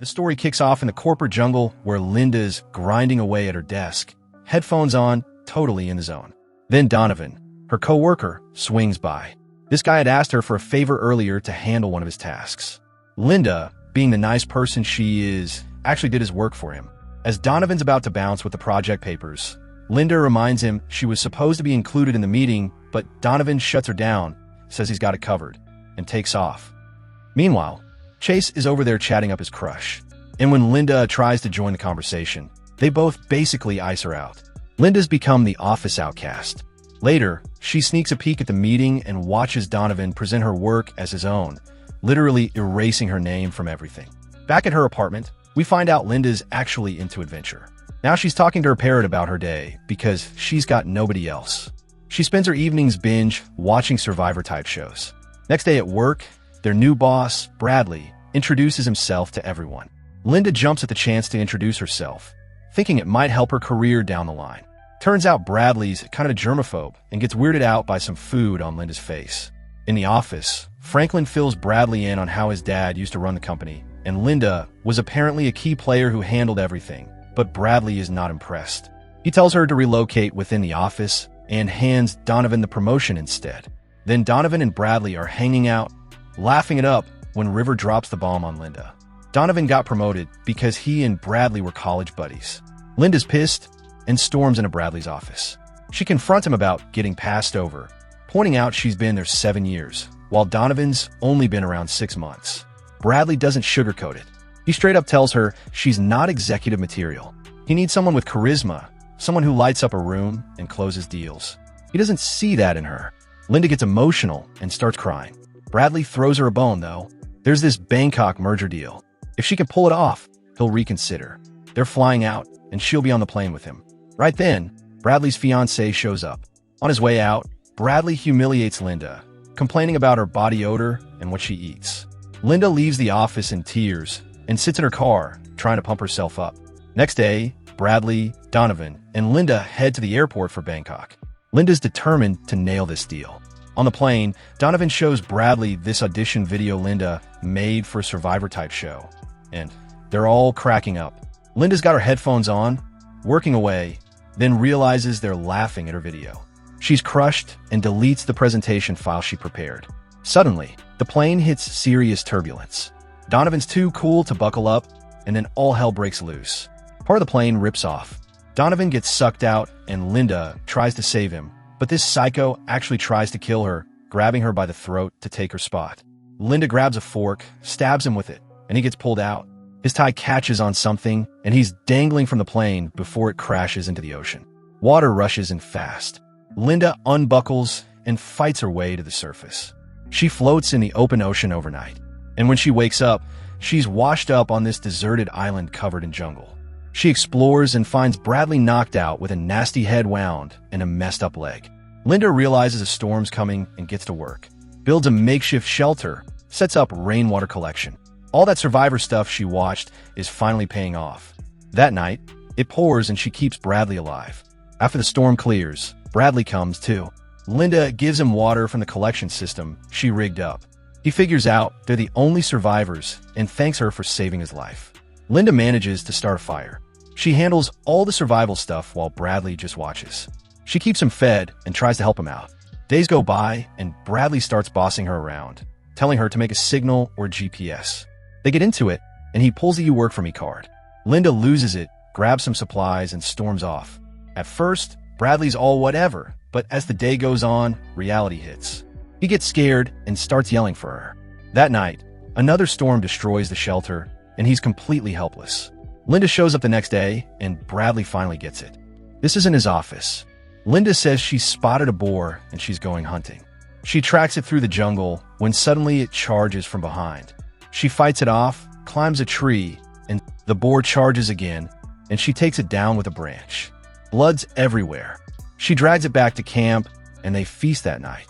The story kicks off in the corporate jungle where Linda's grinding away at her desk, headphones on, totally in the zone. Then Donovan, her coworker, swings by. This guy had asked her for a favor earlier to handle one of his tasks. Linda, being the nice person she is, actually did his work for him. As Donovan's about to bounce with the project papers, Linda reminds him she was supposed to be included in the meeting, but Donovan shuts her down, says he's got it covered, and takes off. Meanwhile, Chase is over there chatting up his crush, and when Linda tries to join the conversation, they both basically ice her out. Linda's become the office outcast. Later, she sneaks a peek at the meeting and watches Donovan present her work as his own, literally erasing her name from everything. Back at her apartment, we find out Linda's actually into adventure. Now she's talking to her parrot about her day because she's got nobody else. She spends her evenings binge watching Survivor-type shows. Next day at work, their new boss, Bradley, introduces himself to everyone. Linda jumps at the chance to introduce herself, thinking it might help her career down the line. Turns out Bradley's kind of a germaphobe and gets weirded out by some food on Linda's face. In the office, Franklin fills Bradley in on how his dad used to run the company, and Linda was apparently a key player who handled everything, but Bradley is not impressed. He tells her to relocate within the office and hands Donovan the promotion instead. Then Donovan and Bradley are hanging out, laughing it up when River drops the bomb on Linda. Donovan got promoted because he and Bradley were college buddies. Linda's pissed and storms into Bradley's office. She confronts him about getting passed over, pointing out she's been there 7 years, while Donovan's only been around 6 months. Bradley doesn't sugarcoat it. He straight up tells her she's not executive material. He needs someone with charisma, someone who lights up a room and closes deals. He doesn't see that in her. Linda gets emotional and starts crying. Bradley throws her a bone, though. There's this Bangkok merger deal. If she can pull it off, he'll reconsider. They're flying out, and she'll be on the plane with him. Right then, Bradley's fiancé shows up. On his way out, Bradley humiliates Linda, complaining about her body odor and what she eats. Linda leaves the office in tears and sits in her car, trying to pump herself up. Next day, Bradley, Donovan, and Linda head to the airport for Bangkok. Linda's determined to nail this deal. On the plane, Donovan shows Bradley this audition video Linda made for a Survivor-type show, and they're all cracking up. Linda's got her headphones on, working away, then realizes they're laughing at her video. She's crushed and deletes the presentation file she prepared. Suddenly, the plane hits serious turbulence. Donovan's too cool to buckle up, and then all hell breaks loose. Part of the plane rips off. Donovan gets sucked out, and Linda tries to save him, but this psycho actually tries to kill her, grabbing her by the throat to take her spot. Linda grabs a fork, stabs him with it, and he gets pulled out. His tie catches on something, and he's dangling from the plane before it crashes into the ocean. Water rushes in fast. Linda unbuckles and fights her way to the surface. She floats in the open ocean overnight, and when she wakes up, she's washed up on this deserted island covered in jungle. She explores and finds Bradley knocked out with a nasty head wound and a messed up leg. Linda realizes a storm's coming and gets to work. Builds a makeshift shelter, sets up rainwater collection. All that Survivor stuff she watched is finally paying off. That night, it pours and she keeps Bradley alive. After the storm clears, Bradley comes too. Linda gives him water from the collection system she rigged up. He figures out they're the only survivors and thanks her for saving his life. Linda manages to start a fire. She handles all the survival stuff while Bradley just watches. She keeps him fed and tries to help him out. Days go by and Bradley starts bossing her around, telling her to make a signal or GPS. They get into it and he pulls the "You Work For Me" card. Linda loses it, grabs some supplies, and storms off. At first, Bradley's all whatever, but as the day goes on, reality hits. He gets scared and starts yelling for her. That night, another storm destroys the shelter, and he's completely helpless. Linda shows up the next day, and Bradley finally gets it. This isn't his office. Linda says she's spotted a boar and she's going hunting. She tracks it through the jungle when suddenly it charges from behind. She fights it off, climbs a tree, and the boar charges again, and she takes it down with a branch. Blood's everywhere. She drags it back to camp, and they feast that night.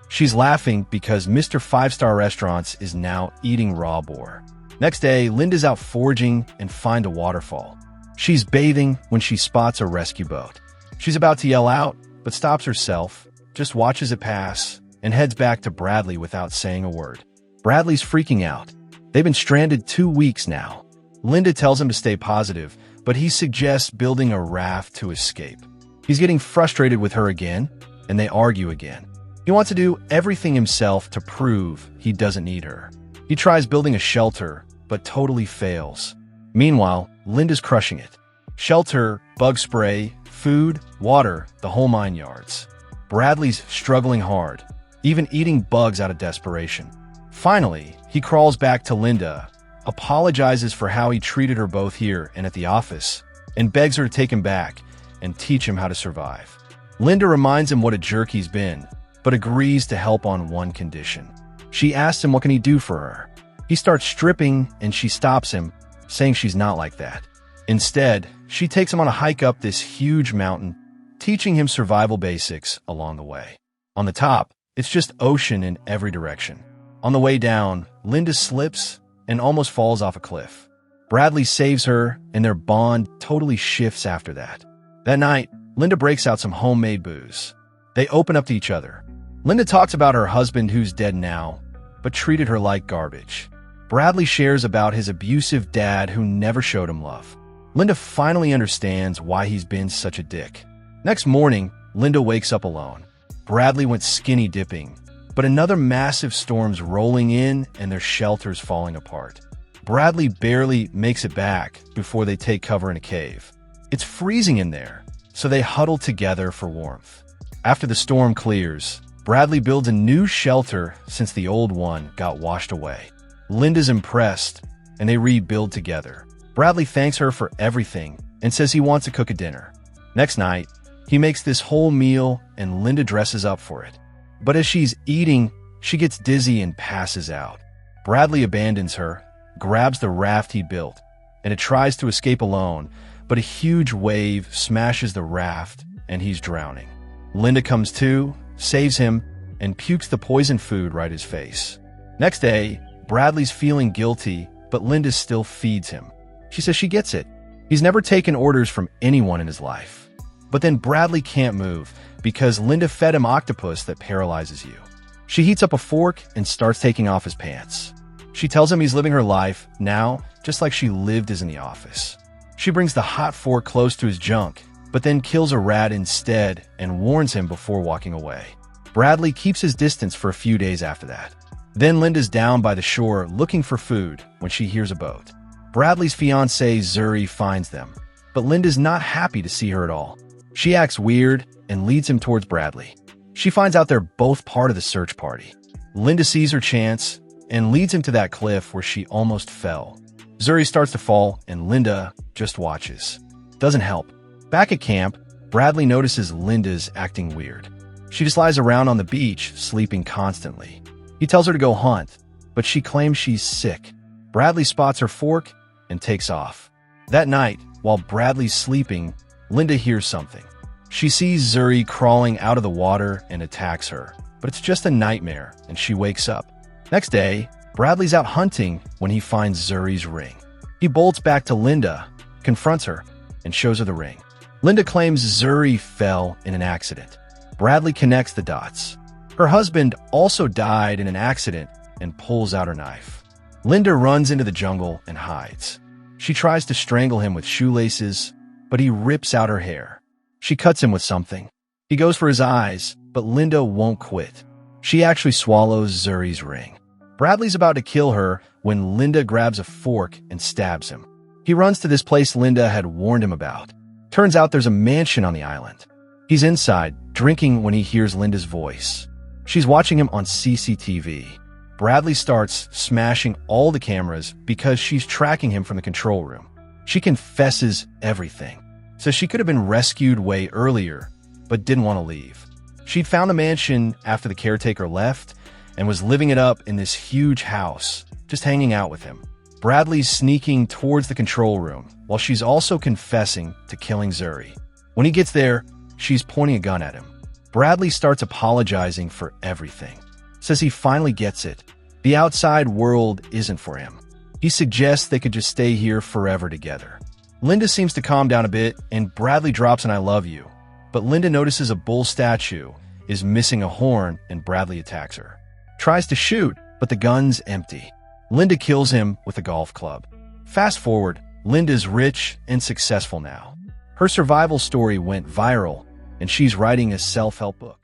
She's laughing because Mr. 5-Star Restaurants is now eating raw boar. Next day, Linda's out foraging and finds a waterfall. She's bathing when she spots a rescue boat. She's about to yell out, but stops herself, just watches it pass, and heads back to Bradley without saying a word. Bradley's freaking out. They've been stranded 2 weeks now. Linda tells him to stay positive, but he suggests building a raft to escape. He's getting frustrated with her again, and they argue again. He wants to do everything himself to prove he doesn't need her. He tries building a shelter, but totally fails. Meanwhile, Linda's crushing it. Shelter, bug spray, food, water, the whole 9 yards. Bradley's struggling hard, even eating bugs out of desperation. Finally, he crawls back to Linda, apologizes for how he treated her both here and at the office, and begs her to take him back and teach him how to survive. Linda reminds him what a jerk he's been, but agrees to help on one condition. She asks him what can he do for her. He starts stripping and she stops him, saying she's not like that. Instead, she takes him on a hike up this huge mountain, teaching him survival basics along the way. On the top, it's just ocean in every direction. On the way down, Linda slips and almost falls off a cliff. Bradley saves her, and their bond totally shifts after that. That night, Linda breaks out some homemade booze. They open up to each other. Linda talks about her husband who's dead now, but treated her like garbage. Bradley shares about his abusive dad who never showed him love. Linda finally understands why he's been such a dick. Next morning, Linda wakes up alone. Bradley went skinny dipping, but another massive storm's rolling in and their shelter's falling apart. Bradley barely makes it back before they take cover in a cave. It's freezing in there, so they huddle together for warmth. After the storm clears, Bradley builds a new shelter since the old one got washed away. Linda's impressed, and they rebuild together. Bradley thanks her for everything and says he wants to cook a dinner. Next night, he makes this whole meal and Linda dresses up for it. But as she's eating, she gets dizzy and passes out. Bradley abandons her, grabs the raft he built, and it tries to escape alone, but a huge wave smashes the raft and he's drowning. Linda comes to, saves him, and pukes the poison food right in his face. Next day, Bradley's feeling guilty, but Linda still feeds him. She says she gets it. He's never taken orders from anyone in his life. But then Bradley can't move because Linda fed him octopus that paralyzes you. She heats up a fork and starts taking off his pants. She tells him he's living her life now just like she lived as in the office. She brings the hot fork close to his junk, but then kills a rat instead and warns him before walking away. Bradley keeps his distance for a few days after that. Then Linda's down by the shore looking for food when she hears a boat. Bradley's fiancée Zuri finds them, but Linda's not happy to see her at all. She acts weird and leads him towards Bradley. She finds out they're both part of the search party. Linda sees her chance and leads him to that cliff where she almost fell. Zuri starts to fall and Linda just watches. Doesn't help. Back at camp, Bradley notices Linda's acting weird. She just lies around on the beach, sleeping constantly. He tells her to go hunt, but she claims she's sick. Bradley spots her fork and takes off. That night, while Bradley's sleeping, Linda hears something. She sees Zuri crawling out of the water and attacks her, but it's just a nightmare and she wakes up. Next day, Bradley's out hunting when he finds Zuri's ring. He bolts back to Linda, confronts her, and shows her the ring. Linda claims Zuri fell in an accident. Bradley connects the dots. Her husband also died in an accident and pulls out her knife. Linda runs into the jungle and hides. She tries to strangle him with shoelaces, but he rips out her hair. She cuts him with something. He goes for his eyes, but Linda won't quit. She actually swallows Zuri's ring. Bradley's about to kill her when Linda grabs a fork and stabs him. He runs to this place Linda had warned him about. Turns out there's a mansion on the island. He's inside, drinking when he hears Linda's voice. She's watching him on CCTV. Bradley starts smashing all the cameras because she's tracking him from the control room. She confesses everything. Says she could have been rescued way earlier, but didn't want to leave. She'd found the mansion after the caretaker left and was living it up in this huge house, just hanging out with him. Bradley's sneaking towards the control room while she's also confessing to killing Zuri. When he gets there, she's pointing a gun at him. Bradley starts apologizing for everything. Says he finally gets it. The outside world isn't for him. He suggests they could just stay here forever together. Linda seems to calm down a bit, and Bradley drops an I love you. But Linda notices a bull statue is missing a horn, and Bradley attacks her. Tries to shoot, but the gun's empty. Linda kills him with a golf club. Fast forward, Linda's rich and successful now. Her survival story went viral, and she's writing a self-help book.